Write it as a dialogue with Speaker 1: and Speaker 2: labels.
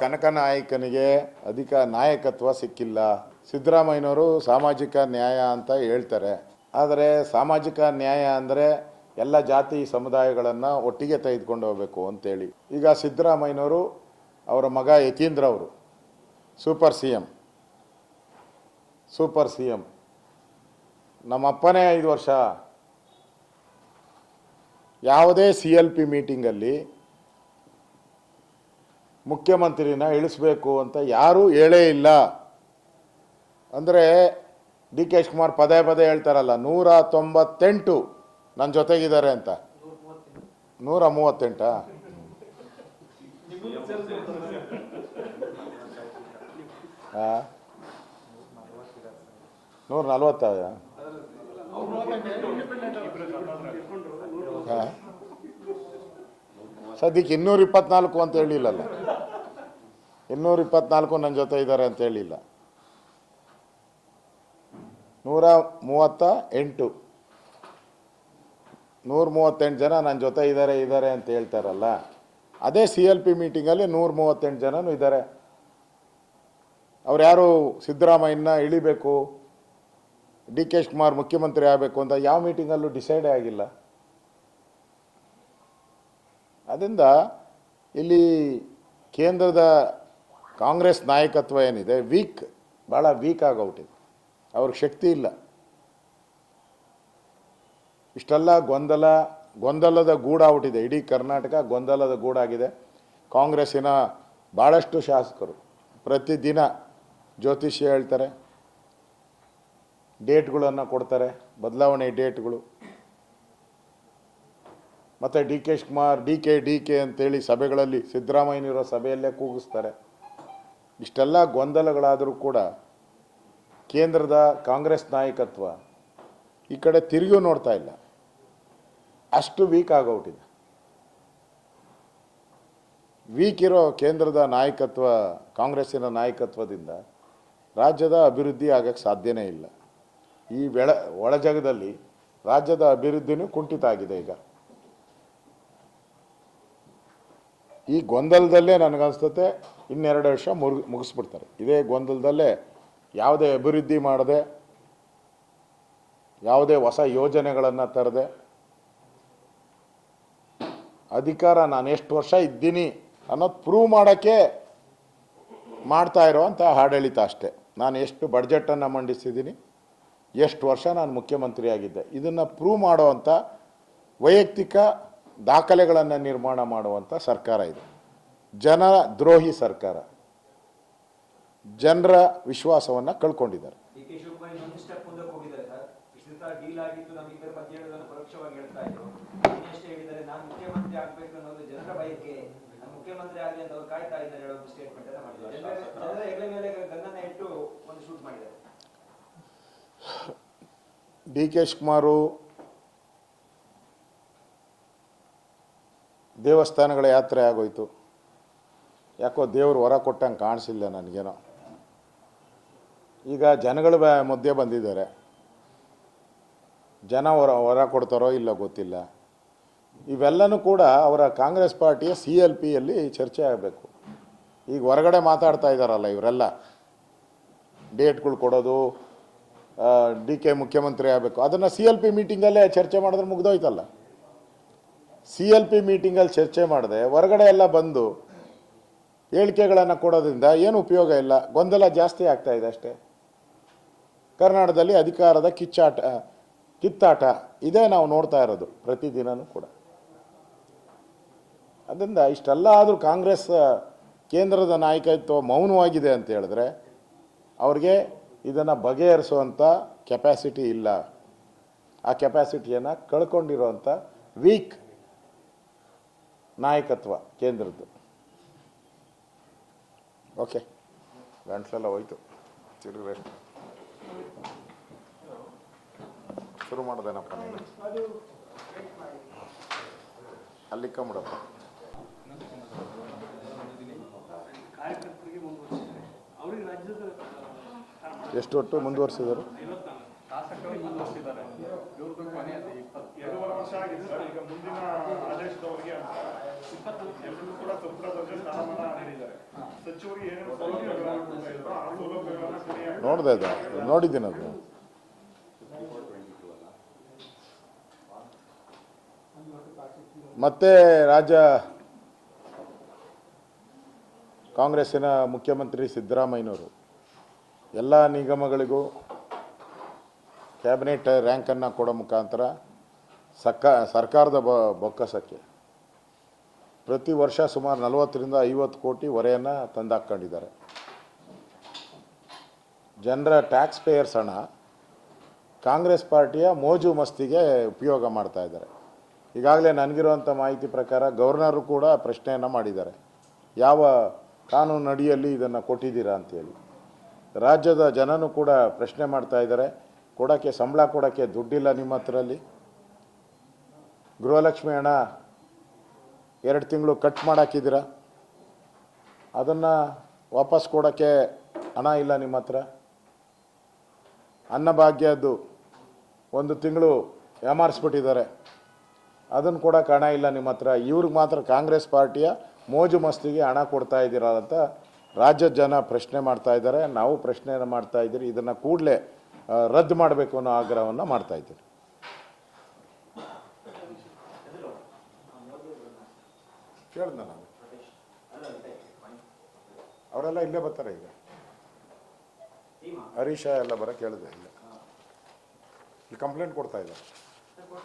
Speaker 1: ಕನಕ ನಾಯಕನಿಗೆ ಅಧಿಕ ನಾಯಕತ್ವ ಸಿಕ್ಕಿಲ್ಲ. ಸಿದ್ದರಾಮಯ್ಯನವರು ಸಾಮಾಜಿಕ ನ್ಯಾಯ ಅಂತ ಹೇಳ್ತಾರೆ. ಆದರೆ ಸಾಮಾಜಿಕ ನ್ಯಾಯ ಅಂದರೆ ಎಲ್ಲ ಜಾತಿ ಸಮುದಾಯಗಳನ್ನು ಒಟ್ಟಿಗೆ ತೆಗೆದುಕೊಂಡು ಹೋಗಬೇಕು ಅಂತೇಳಿ. ಈಗ ಸಿದ್ದರಾಮಯ್ಯನವರು ಅವರ ಮಗ ಯತೀಂದ್ರ ಅವರು ಸೂಪರ್ ಸಿ ಎಂ. ನಮ್ಮಪ್ಪನೇ 5 ವರ್ಷ ಯಾವುದೇ CLP ಮೀಟಿಂಗಲ್ಲಿ ಮುಖ್ಯಮಂತ್ರಿನ ಇಳಿಸಬೇಕು ಅಂತ ಯಾರೂ ಹೇಳೇ ಇಲ್ಲ. ಅಂದರೆ DK ಶಿವಕುಮಾರ್ ಪದೇ ಹೇಳ್ತಾರಲ್ಲ 198 ನನ್ನ ಜೊತೆಗಿದ್ದಾರೆ ಅಂತ. 138 140 ಸದ್ಯಕ್ಕೆ 224 ಅಂತ ಹೇಳಿಲ್ಲಲ್ಲ. 224 ನನ್ನ ಜೊತೆ ಇದ್ದಾರೆ ಅಂತ ಹೇಳಿಲ್ಲ. 138 ಜನ ನನ್ನ ಜೊತೆ ಇದ್ದಾರೆ ಅಂತ ಹೇಳ್ತಾರಲ್ಲ. ಅದೇ CLP ಮೀಟಿಂಗಲ್ಲಿ 138 ಜನನೂ ಇದ್ದಾರೆ. ಅವ್ರು ಯಾರು ಸಿದ್ದರಾಮಯ್ಯನ ಇಳಿಬೇಕು, DK ಶಿವಕುಮಾರ್ ಮುಖ್ಯಮಂತ್ರಿ ಆಗಬೇಕು ಅಂತ ಯಾವ ಮೀಟಿಂಗಲ್ಲೂ ಡಿಸೈಡೇ ಆಗಿಲ್ಲ. ಅದರಿಂದ ಇಲ್ಲಿ ಕೇಂದ್ರದ ಕಾಂಗ್ರೆಸ್ ನಾಯಕತ್ವ ಏನಿದೆ ಭಾಳ ವೀಕ್ ಆಗೋಗ್ಬಿಟ್ಟಿದೆ. ಅವ್ರಿಗೆ ಶಕ್ತಿ ಇಲ್ಲ. ಇಷ್ಟೆಲ್ಲ ಗೊಂದಲದ ಗೂಡಾಗ್ಬಿಟ್ಟಿದೆ. ಇಡೀ ಕರ್ನಾಟಕ ಗೊಂದಲದ ಗೂಡಾಗಿದೆ. ಕಾಂಗ್ರೆಸ್ಸಿನ ಭಾಳಷ್ಟು ಶಾಸಕರು ಪ್ರತಿದಿನ ಜ್ಯೋತಿಷ್ಯ ಹೇಳ್ತಾರೆ, ಡೇಟ್ಗಳನ್ನು ಕೊಡ್ತಾರೆ, ಬದಲಾವಣೆ ಡೇಟ್ಗಳು. ಮತ್ತು DK ಶಿವಕುಮಾರ್ ಡಿ ಕೆ ಅಂತೇಳಿ ಸಭೆಗಳಲ್ಲಿ ಸಿದ್ದರಾಮಯ್ಯನವರ ಸಭೆಯಲ್ಲೇ ಕೂಗಿಸ್ತಾರೆ. ಇಷ್ಟೆಲ್ಲ ಗೊಂದಲಗಳಾದರೂ ಕೂಡ ಕೇಂದ್ರದ ಕಾಂಗ್ರೆಸ್ ನಾಯಕತ್ವ ಈ ಕಡೆ ತಿರುಗಿ ನೋಡ್ತಾ ಇಲ್ಲ. ಅಷ್ಟು ವೀಕ್ ಆಗೋಗ್ಬಿಟ್ಟಿದೆ. ವೀಕ್ ಇರೋ ಕೇಂದ್ರದ ನಾಯಕತ್ವ, ಕಾಂಗ್ರೆಸ್ಸಿನ ನಾಯಕತ್ವದಿಂದ ರಾಜ್ಯದ ಅಭಿವೃದ್ಧಿ ಆಗಕ್ಕೆ ಸಾಧ್ಯನೇ ಇಲ್ಲ. ಈ ಒಳಜಗದಲ್ಲಿ ರಾಜ್ಯದ ಅಭಿವೃದ್ಧಿನೂ ಕುಂಠಿತ ಆಗಿದೆ. ಈಗ ಈ ಗೊಂದಲದಲ್ಲೇ ನನಗನ್ಸುತ್ತೆ 2 ವರ್ಷ ಮುಗಿಸ್ಬಿಡ್ತಾರೆ. ಇದೇ ಗೊಂದಲದಲ್ಲೇ ಯಾವುದೇ ಅಭಿವೃದ್ಧಿ ಮಾಡದೆ, ಯಾವುದೇ ಹೊಸ ಯೋಜನೆಗಳನ್ನು ತರದೆ, ಅಧಿಕಾರ ನಾನು ಎಷ್ಟು ವರ್ಷ ಇದ್ದೀನಿ ಅನ್ನೋದು ಪ್ರೂವ್ ಮಾಡೋಕ್ಕೆ ಮಾಡ್ತಾ ಇರೋವಂಥ ಆಡಳಿತ ಅಷ್ಟೇ. ನಾನು ಎಷ್ಟು ಬಡ್ಜೆಟನ್ನು ಮಂಡಿಸಿದ್ದೀನಿ, ಎಷ್ಟು ವರ್ಷ ನಾನು ಮುಖ್ಯಮಂತ್ರಿ ಆಗಿದ್ದೆ, ಇದನ್ನು ಪ್ರೂವ್ ಮಾಡುವಂಥ ವೈಯಕ್ತಿಕ ದಾಖಲೆಗಳನ್ನು ನಿರ್ಮಾಣ ಮಾಡುವಂಥ ಸರ್ಕಾರ ಇದು. ಜನ ದ್ರೋಹಿ ಸರ್ಕಾರ. ಜನರ ವಿಶ್ವಾಸವನ್ನು ಕಳ್ಕೊಂಡಿದ್ದಾರೆ. DK ಶಿವಕುಮಾರು ದೇವಸ್ಥಾನಗಳ ಯಾತ್ರೆ ಆಗೋಯ್ತು. ಯಾಕೋ ದೇವರು ಹೊರ ಕೊಟ್ಟಂಗೆ ಕಾಣಿಸಿಲ್ಲ ನನಗೇನೋ. ಈಗ ಜನಗಳ ಮಧ್ಯೆ ಬಂದಿದ್ದಾರೆ. ಜನ ಹೊರ ಕೊಡ್ತಾರೋ ಇಲ್ಲ ಗೊತ್ತಿಲ್ಲ. ಇವೆಲ್ಲನೂ ಕೂಡ ಅವರ ಕಾಂಗ್ರೆಸ್ ಪಾರ್ಟಿಯ CLPಯಲ್ಲಿ ಚರ್ಚೆ ಆಗಬೇಕು. ಈಗ ಹೊರಗಡೆ ಮಾತಾಡ್ತಾ ಇದ್ದಾರಲ್ಲ ಇವರೆಲ್ಲ, ಡೇಟ್ಗಳು ಕೊಡೋದು, DK ಮುಖ್ಯಮಂತ್ರಿ ಆಗಬೇಕು, ಅದನ್ನು CLP ಮೀಟಿಂಗಲ್ಲೇ ಚರ್ಚೆ ಮಾಡಿದ್ರೆ ಮುಗ್ದೋಯ್ತಲ್ಲ. CLP ಮೀಟಿಂಗಲ್ಲಿ ಚರ್ಚೆ ಮಾಡಿದೆ ಹೊರಗಡೆ ಎಲ್ಲ ಬಂದು ಹೇಳಿಕೆಗಳನ್ನು ಕೊಡೋದ್ರಿಂದ ಏನು ಉಪಯೋಗ ಇಲ್ಲ. ಗೊಂದಲ ಜಾಸ್ತಿ ಆಗ್ತಾ ಇದೆ ಅಷ್ಟೇ. ಕರ್ನಾಟಕದಲ್ಲಿ ಅಧಿಕಾರದ ಕಿತ್ತಾಟ ಇದೇ ನಾವು ನೋಡ್ತಾ ಇರೋದು ಪ್ರತಿದಿನವೂ ಕೂಡ. ಅದರಿಂದ ಇಷ್ಟೆಲ್ಲ ಆದರೂ ಕಾಂಗ್ರೆಸ್ ಕೇಂದ್ರದ ನಾಯಕತ್ವ ಮೌನವಾಗಿದೆ ಅಂತ ಹೇಳಿದ್ರೆ ಅವ್ರಿಗೆ ಇದನ್ನು ಬಗೆಹರಿಸುವಂಥ ಕೆಪಾಸಿಟಿ ಇಲ್ಲ. ಆ ಕೆಪಾಸಿಟಿಯನ್ನು ಕಳ್ಕೊಂಡಿರೋವಂಥ ವೀಕ್ ನಾಯಕತ್ವ ಕೇಂದ್ರದ್ದು. ಓಕೆ, ಗಂಟ್ಲೆಲ್ಲ ಹೋಯ್ತು. ತಿರುಗಿ ಶುರು ಮಾಡೋದೇನಪ್ಪ ನೀನು? ಅಲ್ಲಿ ಕಂಬಿಡಪ್ಪ. ಎಷ್ಟು ಒಟ್ಟು ಮುಂದುವರಿಸಿದರು?
Speaker 2: ಮುಂದಿನ ಆದೇಶದವರೆಗೆ ಎಲ್ಲರೂ ಕೂಡ ಸಂಪುಟದಲ್ಲಿ ಸ್ಥಾನಮಾನ ನೀಡಿದ್ದಾರೆ.
Speaker 1: ನೋಡಿದೆ ಅದು, ನೋಡಿದ್ದೀನಿ ಅದು. ಮತ್ತೆ ರಾಜ್ಯ ಕಾಂಗ್ರೆಸ್ಸಿನ ಮುಖ್ಯಮಂತ್ರಿ ಸಿದ್ದರಾಮಯ್ಯನವರು ಎಲ್ಲ ನಿಗಮಗಳಿಗೂ ಕ್ಯಾಬಿನೆಟ್ ರ್ಯಾಂಕನ್ನು ಕೊಡೋ ಮುಖಾಂತರ ಸರ್ಕಾರದ ಬೊಕ್ಕಸಕ್ಕೆ ಪ್ರತಿ ವರ್ಷ ಸುಮಾರು 40ರಿಂದ 50 ಕೋಟಿ ಹೊರೆಯನ್ನು ತಂದಾಕೊಂಡಿದ್ದಾರೆ. ಜನರ ಟ್ಯಾಕ್ಸ್ ಪೇಯರ್ಸ್ ಹಣ ಕಾಂಗ್ರೆಸ್ ಪಾರ್ಟಿಯ ಮೋಜು ಮಸ್ತಿಗೆ ಉಪಯೋಗ ಮಾಡ್ತಾ ಇದ್ದಾರೆ. ಈಗಾಗಲೇ ನನಗಿರುವಂಥ ಮಾಹಿತಿ ಪ್ರಕಾರ ಗವರ್ನರು ಕೂಡ ಪ್ರಶ್ನೆಯನ್ನು ಮಾಡಿದ್ದಾರೆ, ಯಾವ ಕಾನೂನು ಅಡಿಯಲ್ಲಿ ಇದನ್ನು ಕೊಟ್ಟಿದ್ದೀರಾ ಅಂತೇಳಿ. ರಾಜ್ಯದ ಜನನೂ ಕೂಡ ಪ್ರಶ್ನೆ ಮಾಡ್ತಾ ಇದ್ದಾರೆ, ಕೊಡೋಕ್ಕೆ ಸಂಬಳ ಕೊಡೋಕ್ಕೆ ದುಡ್ಡಿಲ್ಲ ನಿಮ್ಮ ಹತ್ರಲ್ಲಿ, ಗೃಹಲಕ್ಷ್ಮಿ ಹಣ 2 ತಿಂಗಳು ಕಟ್ ಮಾಡಾಕಿದ್ದೀರಾ, ಅದನ್ನು ವಾಪಸ್ ಕೊಡೋಕ್ಕೆ ಹಣ ಇಲ್ಲ ನಿಮ್ಮ ಹತ್ರ, ಅನ್ನಭಾಗ್ಯದ್ದು 1 ತಿಂಗಳು ಯಾಮಾರಿಸ್ಬಿಟ್ಟಿದ್ದಾರೆ, ಅದನ್ನು ಕೊಡೋಕೆ ಹಣ ಇಲ್ಲ ನಿಮ್ಮ ಹತ್ರ. ಇವ್ರಿಗೆ ಮಾತ್ರ ಕಾಂಗ್ರೆಸ್ ಪಾರ್ಟಿಯ ಮೋಜು ಮಸ್ತಿಗೆ ಹಣ ಕೊಡ್ತಾ ಇದ್ದೀರಾ ಅಂತ ರಾಜ್ಯದ ಜನ ಪ್ರಶ್ನೆ ಮಾಡ್ತಾ ಇದ್ದಾರೆ. ನಾವು ಪ್ರಶ್ನೆಯನ್ನು ಮಾಡ್ತಾ ಇದ್ದೀರಿ, ಇದನ್ನು ಕೂಡಲೇ ರದ್ದು ಮಾಡಬೇಕು ಅನ್ನೋ ಆಗ್ರಹವನ್ನು ಮಾಡ್ತಾ ಇದ್ದೀರಿ. ಕೇಳ್ದೆ ನಾನು, ಅವರೆಲ್ಲ ಇಲ್ಲೇ ಬರ್ತಾರೆ. ಈಗ ಹರೀಶ ಎಲ್ಲ ಬರೋಕ್ಕೆ ಹೇಳಿದೆ, ಇಲ್ಲ ಇಲ್ಲಿ ಕಂಪ್ಲೇಂಟ್ ಕೊಡ್ತಾ ಇದ್ದಾರೆ.